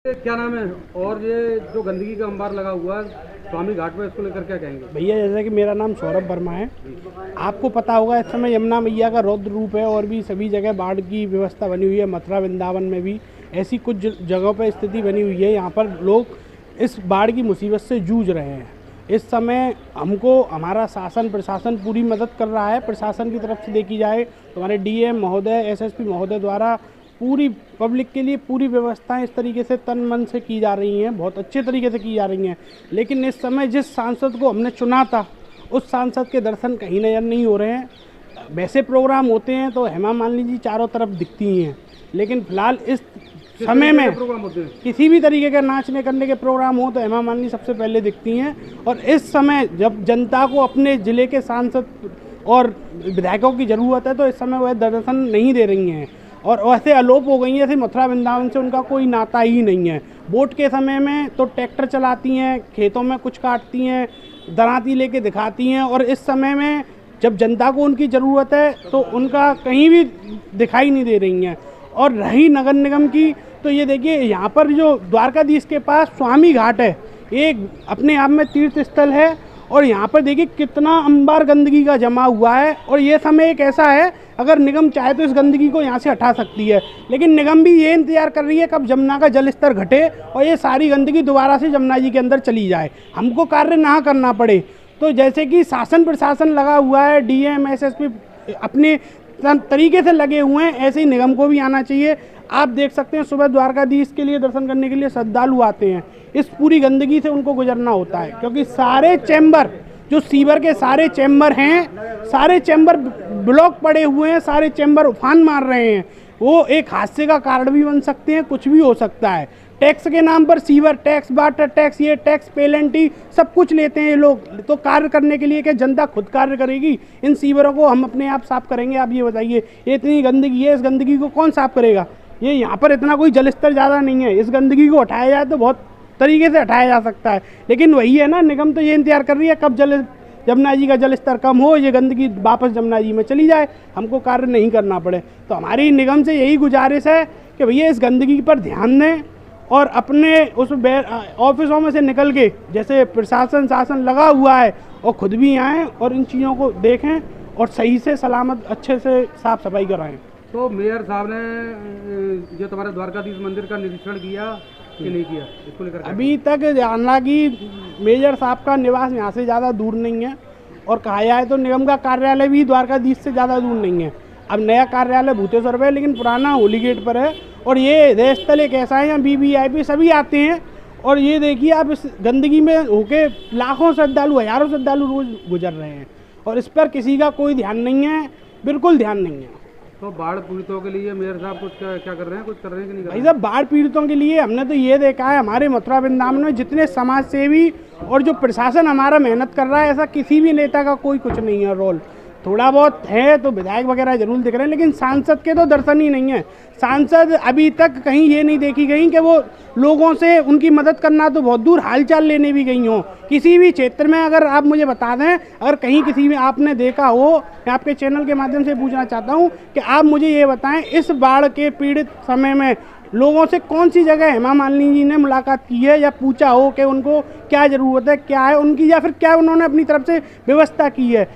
क्या नाम है? और ये जो गंदगी का अंबार लगा हुआ है स्वामी घाट पर, इसको लेकर क्या कहेंगे? भैया जैसा कि मेरा नाम सौरभ वर्मा है। आपको पता होगा इस समय यमुना मैया का रौद्र रूप है और भी सभी जगह बाढ़ की व्यवस्था बनी हुई है। मथुरा वृंदावन में भी ऐसी कुछ जगहों पर स्थिति बनी हुई है। यहाँ पर लोग इस बाढ़ की मुसीबत से जूझ रहे हैं। इस समय हमको हमारा शासन प्रशासन पूरी मदद कर रहा है। प्रशासन की तरफ से देखी जाए तो हमारे डीएम महोदय, एसएसपी महोदय द्वारा पूरी पब्लिक के लिए पूरी व्यवस्थाएं इस तरीके से तन मन से की जा रही हैं, बहुत अच्छे तरीके से की जा रही हैं। लेकिन इस समय जिस सांसद को हमने चुना था उस सांसद के दर्शन कहीं नज़र नहीं हो रहे हैं। वैसे प्रोग्राम होते हैं तो हेमा मालिनी जी चारों तरफ दिखती ही हैं, लेकिन फिलहाल इस समय में किसी भी तरीके के नाचने करने के प्रोग्राम हो तो हेमा मालिनी सबसे पहले दिखती हैं। और इस समय जब जनता को अपने ज़िले के सांसद और विधायकों की ज़रूरत है तो इस समय वह दर्शन नहीं दे रही हैं और वैसे अलोप हो गई हैं। ऐसे मथुरा वृंदावन से उनका कोई नाता ही नहीं है। वोट के समय में तो ट्रैक्टर चलाती हैं, खेतों में कुछ काटती हैं, दराती लेके दिखाती हैं, और इस समय में जब जनता को उनकी ज़रूरत है तो उनका कहीं भी दिखाई नहीं दे रही हैं। और रही नगर निगम की तो ये देखिए, यहाँ पर जो द्वारकाधीश के पास स्वामी घाट है, एक अपने आप में तीर्थ स्थल है, और यहाँ पर देखिए कितना अंबार गंदगी का जमा हुआ है। और ये समय एक ऐसा है, अगर निगम चाहे तो इस गंदगी को यहाँ से हटा सकती है, लेकिन निगम भी ये इंतजार कर रही है कब जमुना का जल स्तर घटे और ये सारी गंदगी दोबारा से जमुना जी के अंदर चली जाए, हमको कार्य ना करना पड़े। तो जैसे कि शासन प्रशासन लगा हुआ है, डीएम एसएसपी अपने तरीके से लगे हुए हैं, ऐसे ही निगम को भी आना चाहिए। आप देख सकते हैं सुबह द्वारकाधीश के लिए दर्शन करने के लिए श्रद्धालु आते हैं। इस पूरी गंदगी से उनको गुजरना होता है, क्योंकि सारे चैम्बर जो सीवर के सारे चैम्बर हैं, सारे चैम्बर ब्लॉक पड़े हुए हैं, सारे चैम्बर उफान मार रहे हैं। वो एक हादसे का कारण भी बन सकते हैं, कुछ भी हो सकता है। टैक्स के नाम पर सीवर टैक्स, वाटर टैक्स, ये टैक्स पेनल्टी सब कुछ लेते हैं ये लोग। तो कार्य करने के लिए क्या जनता खुद कार्य करेगी? इन सीवरों को हम अपने आप साफ करेंगे? आप ये बताइए, ये इतनी गंदगी है, इस गंदगी को कौन साफ करेगा? ये यहाँ पर इतना कोई जल स्तर ज़्यादा नहीं है, इस गंदगी को हटाया जाए तो बहुत तरीके से हटाया जा सकता है। लेकिन वही है ना, निगम तो ये इंतजार कर रही है कब जमुना जी का जल स्तर कम हो, ये गंदगी वापस जमुना जी में चली जाए, हमको कार्य नहीं करना पड़े। तो हमारी निगम से यही गुजारिश है कि भैया इस गंदगी पर ध्यान दें और अपने उस ऑफिसों में से निकल के, जैसे प्रशासन शासन लगा हुआ है, और खुद भी आएँ और इन चीज़ों को देखें और सही से सलामत अच्छे से साफ सफाई कराएँ। तो मेयर साहब ने जो तुम्हारे द्वारकाधीश मंदिर का निरीक्षण किया कि नहीं किया, इसको लेकर अभी तक हालांकि मेजर साहब का निवास यहाँ से ज़्यादा दूर नहीं है, और कहा जाए तो निगम का कार्यालय भी द्वारकाधीश से ज़्यादा दूर नहीं है। अब नया कार्यालय भूतेश्वर पे है, लेकिन पुराना होली गेट पर है। और ये हृदय स्थल एक ऐसा है, यहाँ वीवीआईपी सभी आते हैं। और ये देखिए आप, इस गंदगी में होके लाखों श्रद्धालु, हज़ारों श्रद्धालु रोज गुजर रहे हैं, और इस पर किसी का कोई ध्यान नहीं है, बिल्कुल ध्यान नहीं है। तो बाढ़ पीड़ितों के लिए मेयर साहब कुछ क्या कर रहे हैं, कुछ कर रहे हैं कि नहीं कर रहे भाई साहब, बाढ़ पीड़ितों के लिए हमने तो ये देखा है, हमारे मथुरा वृंदावन में जितने समाज सेवी और जो प्रशासन हमारा मेहनत कर रहा है, ऐसा किसी भी नेता का कोई कुछ नहीं है रोल। थोड़ा बहुत है तो विधायक वगैरह जरूर दिख रहे हैं, लेकिन सांसद के तो दर्शन ही नहीं है। सांसद अभी तक कहीं ये नहीं देखी गई कि वो लोगों से उनकी मदद करना तो बहुत दूर, हालचाल लेने भी गई हों किसी भी क्षेत्र में। अगर आप मुझे बता दें, अगर कहीं किसी में आपने देखा हो, मैं आपके चैनल के माध्यम से पूछना चाहता हूँ कि आप मुझे ये बताएं, इस बाढ़ के पीड़ित समय में लोगों से कौन सी जगह हेमा मालिनी जी ने मुलाकात की है या पूछा हो कि उनको क्या ज़रूरत है, क्या है उनकी, या फिर क्या उन्होंने अपनी तरफ से व्यवस्था की है?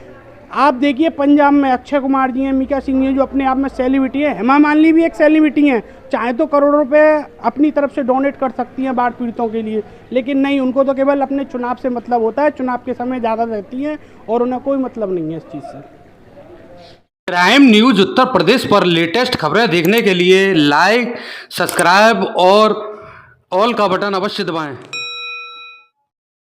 आप देखिए पंजाब में अक्षय कुमार जी हैं, मीका सिंह जी जो अपने आप में सेलिब्रिटी है, हेमा मालिनी भी एक सेलिब्रिटी हैं, चाहे तो करोड़ों रुपए अपनी तरफ से डोनेट कर सकती हैं बाढ़ पीड़ितों के लिए, लेकिन नहीं, उनको तो केवल अपने चुनाव से मतलब होता है। चुनाव के समय ज़्यादा रहती हैं और उन्हें कोई मतलब नहीं है इस चीज़ से। क्राइम न्यूज़ उत्तर प्रदेश पर लेटेस्ट खबरें देखने के लिए लाइक, सब्सक्राइब और ऑल का बटन अवश्य दबाएं।